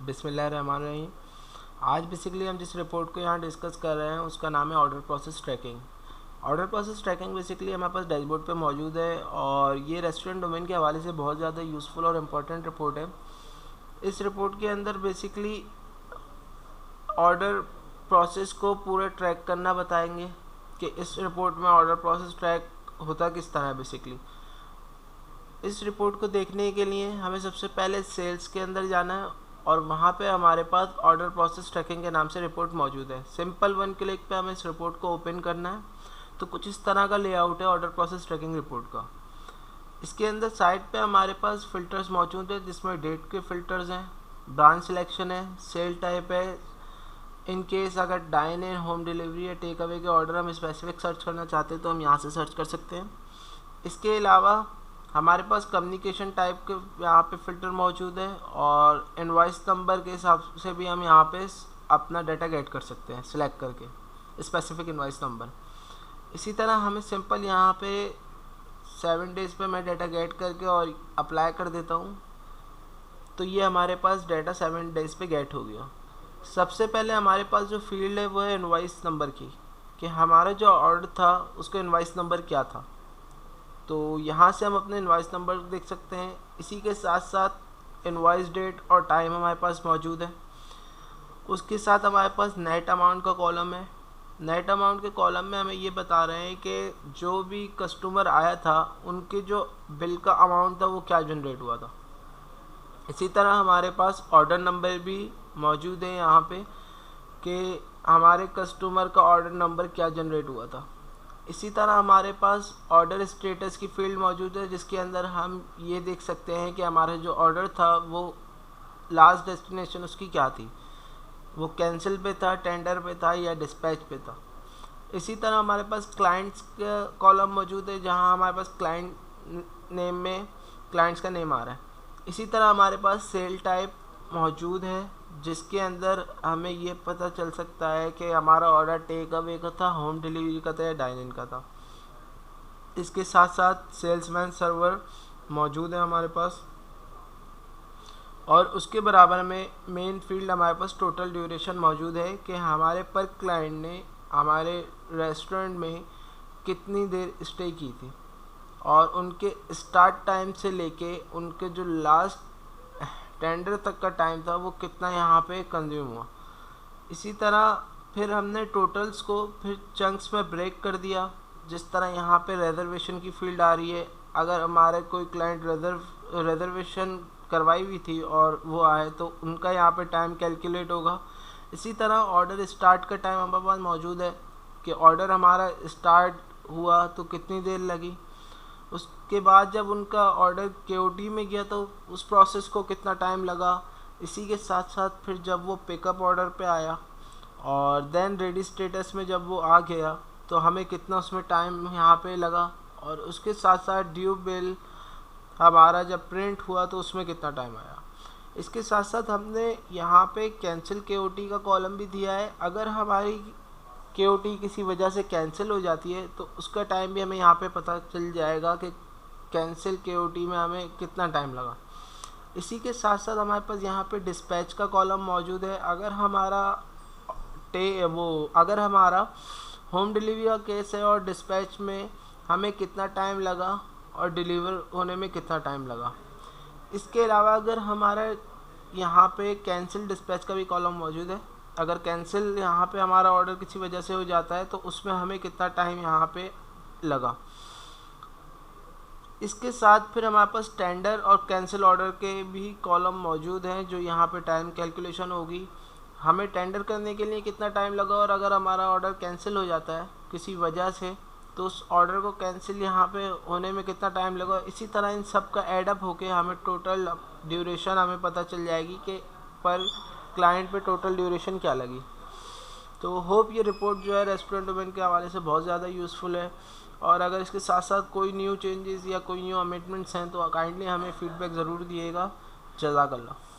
बिस्मिल्लाहिर्रहमानिर्रहीम। आज बेसिकली हम जिस रिपोर्ट को यहाँ डिस्कस कर रहे हैं उसका नाम है order process tracking. Order process tracking basically हमारे पास डैशबोर्ड पे मौजूद है और ये रेस्टोरेंट डोमेन के हवाले से बहुत ज़्यादा यूज़फुल और इम्पोर्टेंट रिपोर्ट है। इस रिपोर्ट के अंदर बेसिकली ऑर्डर प्रोसेस को पूरा ट्रैक करना बताएंगे कि इस रिपोर्ट में ऑर्डर प्रोसेस ट्रैक होता किस तरह है। बेसिकली इस रिपोर्ट को देखने के लिए हमें सबसे पहले सेल्स के अंदर जाना है और वहाँ पे हमारे पास ऑर्डर प्रोसेस ट्रैकिंग के नाम से रिपोर्ट मौजूद है। सिंपल वन क्लिक पे हमें इस रिपोर्ट को ओपन करना है। तो कुछ इस तरह का लेआउट है ऑर्डर प्रोसेस ट्रैकिंग रिपोर्ट का। इसके अंदर साइड पे हमारे पास फ़िल्टर्स मौजूद है जिसमें डेट के फ़िल्टर्स हैं, ब्रांच सिलेक्शन है, सेल टाइप है। इन केस अगर डाइन इन, होम डिलीवरी या टेक अवे के ऑर्डर हम स्पेसिफिक सर्च करना चाहते हैं तो हम यहाँ से सर्च कर सकते हैं। इसके अलावा हमारे पास कम्युनिकेशन टाइप के यहाँ पे फ़िल्टर मौजूद है और इनवॉइस नंबर के हिसाब से भी हम यहाँ पे अपना डाटा गेट कर सकते हैं सिलेक्ट करके स्पेसिफिक इनवॉइस नंबर। इसी तरह हमें सिंपल यहाँ पे 7 डेज़ पे मैं डाटा गेट करके और अप्लाई कर देता हूँ तो ये हमारे पास डाटा 7 डेज़ पे गेट हो गया। सबसे पहले हमारे पास जो फील्ड है वो है इनवॉइस नंबर की, कि हमारा जो ऑर्डर था उसका इनवॉइस नंबर क्या था। तो यहाँ से हम अपने इनवॉइस नंबर देख सकते हैं। इसी के साथ साथ इनवॉइस डेट और टाइम हमारे पास मौजूद है। उसके साथ हमारे पास नेट अमाउंट का कॉलम है। नेट अमाउंट के कॉलम में हमें ये बता रहे हैं कि जो भी कस्टमर आया था उनके जो बिल का अमाउंट था वो क्या जनरेट हुआ था। इसी तरह हमारे पास ऑर्डर नंबर भी मौजूद है यहाँ पे कि हमारे कस्टमर का ऑर्डर नंबर क्या जनरेट हुआ था। इसी तरह हमारे पास ऑर्डर स्टेटस की फील्ड मौजूद है जिसके अंदर हम ये देख सकते हैं कि हमारा जो ऑर्डर था वो लास्ट डेस्टिनेशन उसकी क्या थी, वो कैंसिल पे था, टेंडर पे था या डिस्पैच पे था। इसी तरह हमारे पास क्लाइंट्स का कॉलम मौजूद है जहां हमारे पास क्लाइंट नेम में क्लाइंट्स का नेम आ रहा है। इसी तरह हमारे पास सेल टाइप मौजूद है जिसके अंदर हमें ये पता चल सकता है कि हमारा ऑर्डर टेक अवे का था, होम डिलीवरी का था या डाइन इन का था। इसके साथ साथ सेल्समैन सर्वर मौजूद है हमारे पास और उसके बराबर में मेन फील्ड हमारे पास टोटल ड्यूरेशन मौजूद है कि हमारे पर क्लाइंट ने हमारे रेस्टोरेंट में कितनी देर स्टे की थी और उनके स्टार्ट टाइम से लेके उनके जो लास्ट टेंडर तक का टाइम था वो कितना यहाँ पे कंज्यूम हुआ। इसी तरह फिर हमने टोटल्स को फिर चंक्स में ब्रेक कर दिया। जिस तरह यहाँ पे रिजर्वेशन की फील्ड आ रही है, अगर हमारे कोई क्लाइंट रिजर्वेशन करवाई हुई थी और वो आए तो उनका यहाँ पे टाइम कैलकुलेट होगा। इसी तरह ऑर्डर स्टार्ट का टाइम हमारे पास मौजूद है कि ऑर्डर हमारा स्टार्ट हुआ तो कितनी देर लगी, उसके बाद जब उनका ऑर्डर केओटी में गया तो उस प्रोसेस को कितना टाइम लगा। इसी के साथ साथ फिर जब वो पिकअप ऑर्डर पे आया और देन रेडी स्टेटस में जब वो आ गया तो हमें कितना उसमें टाइम यहाँ पे लगा और उसके साथ साथ ड्यू बिल हमारा जब प्रिंट हुआ तो उसमें कितना टाइम आया। इसके साथ साथ हमने यहाँ पे कैंसिल केओटी का कॉलम भी दिया है। अगर हमारी केओटी किसी वजह से कैंसिल हो जाती है तो उसका टाइम भी हमें यहाँ पे पता चल जाएगा कि कैंसिल केओटी में हमें कितना टाइम लगा। इसी के साथ साथ हमारे पास यहाँ पे डिस्पैच का कॉलम मौजूद है। अगर हमारा होम डिलीवरी का केस है और डिस्पैच में हमें कितना टाइम लगा और डिलीवर होने में कितना टाइम लगा। इसके अलावा अगर हमारा यहाँ पे कैंसिल डिस्पैच का भी कॉलम मौजूद है। अगर कैंसिल यहाँ पे हमारा ऑर्डर किसी वजह से हो जाता है तो उसमें हमें कितना टाइम यहाँ पे लगा। इसके साथ फिर हमारे पास टेंडर और कैंसिल ऑर्डर के भी कॉलम मौजूद हैं जो यहाँ पे टाइम कैलकुलेशन होगी, हमें टेंडर करने के लिए कितना टाइम लगा और अगर हमारा ऑर्डर कैंसिल हो जाता है किसी वजह से तो उस ऑर्डर को कैंसिल यहाँ पे होने में कितना टाइम लगा। इसी तरह इन सब का एडअप होके हमें टोटल ड्यूरेशन हमें पता चल जाएगी कि पर क्लाइंट पे टोटल ड्यूरेशन क्या लगी। तो होप ये रिपोर्ट जो है रेस्टोरेंट डोमेन के हवाले से बहुत ज़्यादा यूज़फुल है और अगर इसके साथ साथ कोई न्यू चेंजेस या कोई न्यू अमेंडमेंट्स हैं तो काइंडली हमें फीडबैक ज़रूर दिएगा। जज़ाकल्लाह।